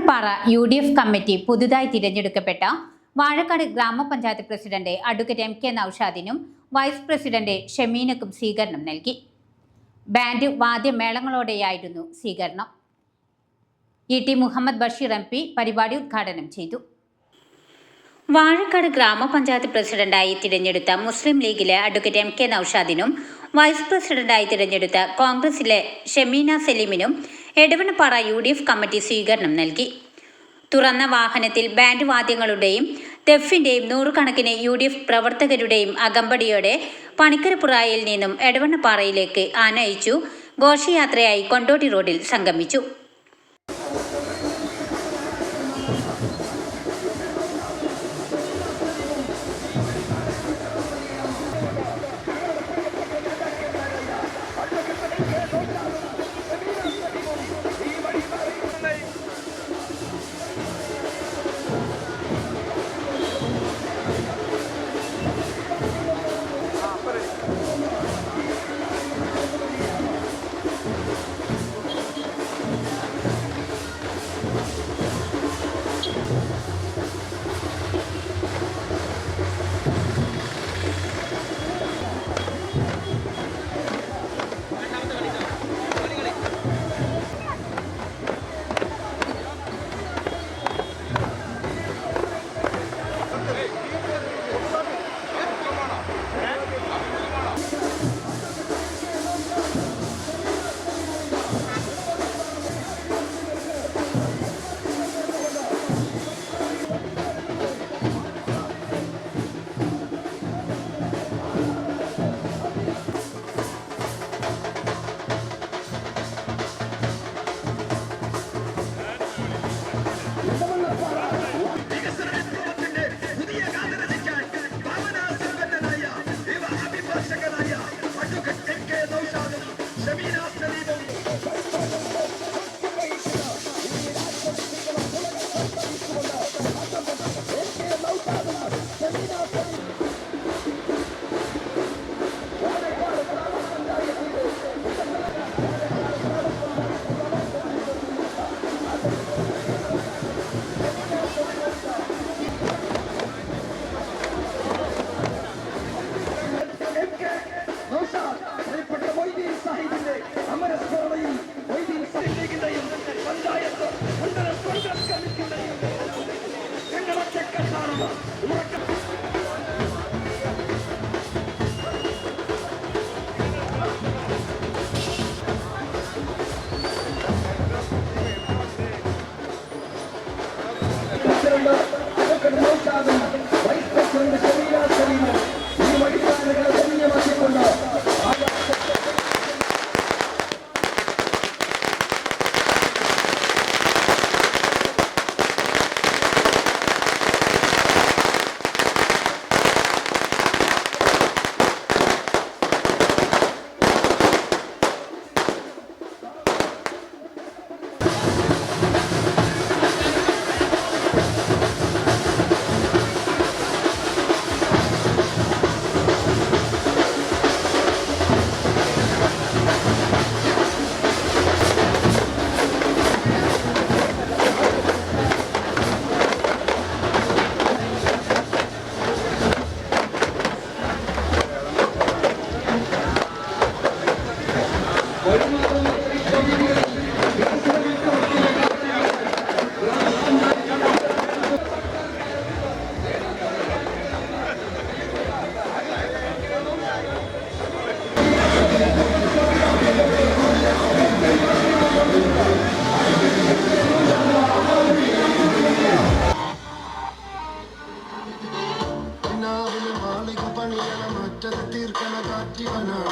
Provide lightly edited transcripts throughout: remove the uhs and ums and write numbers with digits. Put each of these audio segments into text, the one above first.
Edavannappara UDF committee പുതുതായി തിരഞ്ഞെടുക്കപ്പെട്ട വാഴക്കാട് ഗ്രാമപഞ്ചായത്ത് പ്രസിഡന്റ് അഡ്വക്കേറ്റ് MK നൌഷാദിനും വൈസ് പ്രസിഡന്റ് ഷമീനക്കും സ്വീകരണം നൽകി. ബാൻഡ് വാദ്യമേളങ്ങളോടെയായിരുന്നു സ്വീകരണം. ET മുഹമ്മദ് ബഷീർ MP പരിപാടി ഉദ്ഘാടനം ചെയ്തു. വാഴക്കാട് ഗ്രാമപഞ്ചായത്ത് പ്രസിഡന്റായി തിരഞ്ഞെടുത്ത മുസ്ലിം ലീഗിലെ അഡ്വക്കേറ്റ് MK നൌഷാദിനും വൈസ് പ്രസിഡന്റായി തിരഞ്ഞെടുത്ത കോൺഗ്രസിലെ ഷമീന സലീമിനും എടവണ്ണപ്പാറ UDF കമ്മിറ്റി സ്വീകരണം നൽകി. തുറന്ന വാഹനത്തിൽ ബാൻഡ് വാദ്യങ്ങളുടെയും ദഫിന്റെയും നൂറുകണക്കിന് UDF പ്രവർത്തകരുടെയും അകമ്പടിയോടെ പണിക്കരപ്പുറായിൽ നിന്നും എടവണ്ണപ്പാറയിലേക്ക് ആനയിച്ചു ഘോഷയാത്രയായി കൊണ്ടോട്ടി റോഡിൽ സംഗമിച്ചു. തീർക്കണ കാറ്റിവനാണ്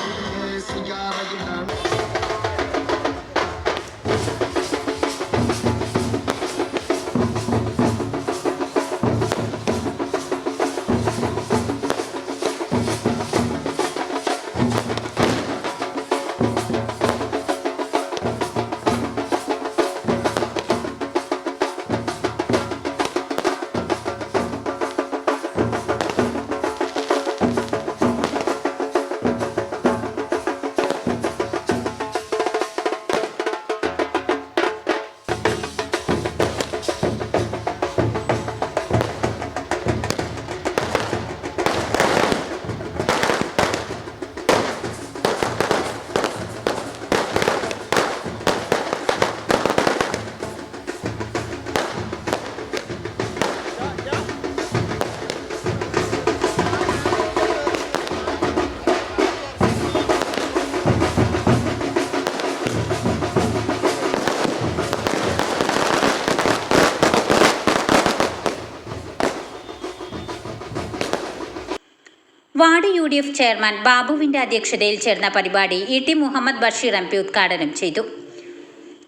വാർഡ് UDF ചെയർമാൻ ബാബുവിന്റെ അധ്യക്ഷതയിൽ ചേർന്ന പരിപാടി ET മുഹമ്മദ് ബഷീർ MP ഉദ്ഘാടനം ചെയ്തു.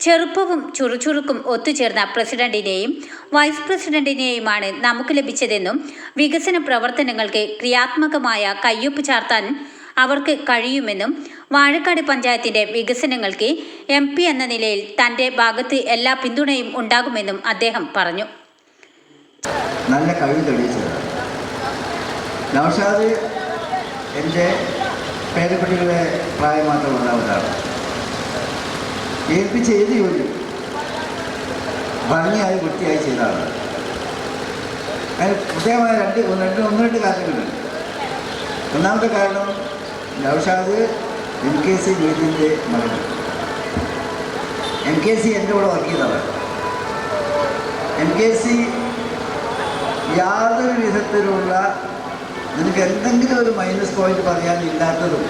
ചെറുപ്പവും ചുറുചുറുക്കും ഒത്തുചേർന്ന പ്രസിഡന്റിനെയും വൈസ് പ്രസിഡന്റിനെയുമാണ് നമുക്ക് ലഭിച്ചതെന്നും വികസന പ്രവർത്തനങ്ങൾക്ക് ക്രിയാത്മകമായ കയ്യൊപ്പ് ചാർത്താൻ അവർക്ക് കഴിയുമെന്നും വാഴക്കാട് പഞ്ചായത്തിന്റെ വികസനങ്ങൾക്ക് MP എന്ന നിലയിൽ തന്റെ ഭാഗത്ത് എല്ലാ പിന്തുണയും ഉണ്ടാകുമെന്നും അദ്ദേഹം പറഞ്ഞു. നല്ല കഴിവ് തെളിയിച്ചത് നൗഷാദ് എൻ്റെ പേരക്കുട്ടികളെ പ്രായം മാത്രമുള്ള ഒരാളാണ്. ഏൽപ്പിച്ച് ഏത് ജോലി ഭംഗിയായി വൃത്തിയായി ചെയ്ത ആളാണ്. അതിന് പ്രത്യേകമായ രണ്ട് കാരണങ്ങളുണ്ട്. ഒന്നാമത്തെ കാരണം നൗഷാദ് MKC മീറ്റിൻ്റെ മകൻ. MKC എൻ്റെ കൂടെ വർക്ക് ചെയ്തതാണ്. MKC യാതൊരു വിധത്തിലുള്ള നിനക്ക് എന്തെങ്കിലും ഒരു മൈനസ് പോയിന്റ് പറയാനില്ലാത്തതും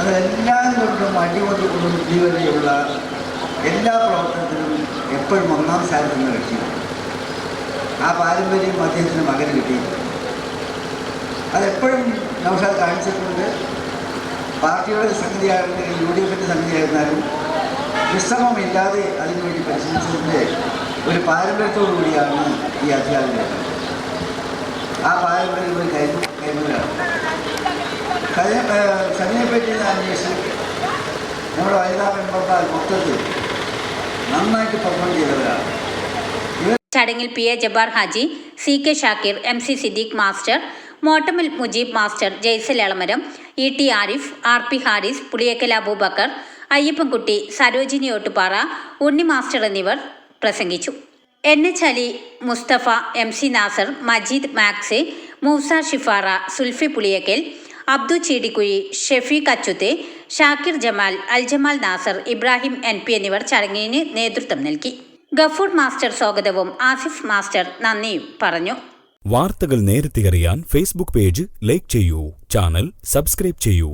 അതെല്ലാം കൊണ്ടും അടികൊണ്ടുകൊണ്ടും ബുദ്ധി വരെയുള്ള എല്ലാ പ്രവർത്തനത്തിലും എപ്പോഴും ഒന്നാം സ്ഥാനത്തുനിന്ന് കക്ഷിയാണ്. ആ പാരമ്പര്യം അദ്ദേഹത്തിന് മകന് കിട്ടിയിട്ടുണ്ട്. അതെപ്പോഴും നൗഷാദ് കാണിച്ചിട്ടുണ്ട്. പാർട്ടിയുടെ സംഗതിയായിരുന്നെങ്കിൽ UDFൻ്റെ സംഗതിയായിരുന്നാലും വിശ്രമമില്ലാതെ അതിനുവേണ്ടി പരിശീലിച്ചതിൻ്റെ ഒരു പാരമ്പര്യത്തോടു കൂടിയാണ് ഈ അധ്യാപകർ. ആ പാരമ്പര്യം കൈമുതലാണ്. സനിയെപ്പറ്റി അന്വേഷിച്ച് നമ്മുടെ വനിതാ മെമ്പർമാർ മൊത്തത്തിൽ നന്നായിട്ട് പെർഫോം ചെയ്തവരാണ്. ചടങ്ങിൽ PA Jabbar Haji, CK Shakir, MC Siddique master, Mottamal Mujeeb master, Jaisal Elamaram, ET Arif, RP Haris, Puliyakkal Abubakar, Ayyappankutty, Sarojini Ottupara, Unni master എന്നിവർ പ്രസംഗിച്ചു. NH അലി, മുസ്തഫ, MC നാസർ, മജീദ് മാക്സെ, മൂസ ഷിഫാറ, സുൽഫി പുളിയക്കൽ, അബ്ദു ചീടിക്കുഴി, ഷെഫീഖ് അച്ചുത്തെ, ഷാക്കിർ ജമാൽ, അൽജമാൽ നാസർ, ഇബ്രാഹിം NP എന്നിവർ ചടങ്ങിന് നേതൃത്വം നൽകി. ഗഫൂർ മാസ്റ്റർ സ്വാഗതവും ആസിഫ് മാസ്റ്റർ നന്ദിയും പറഞ്ഞു. വാർത്തകൾ നേരത്തെ അറിയാൻ Facebook പേജ് ലൈക്ക് ചെയ്യൂ, ചാനൽ സബ്സ്ക്രൈബ് ചെയ്യൂ.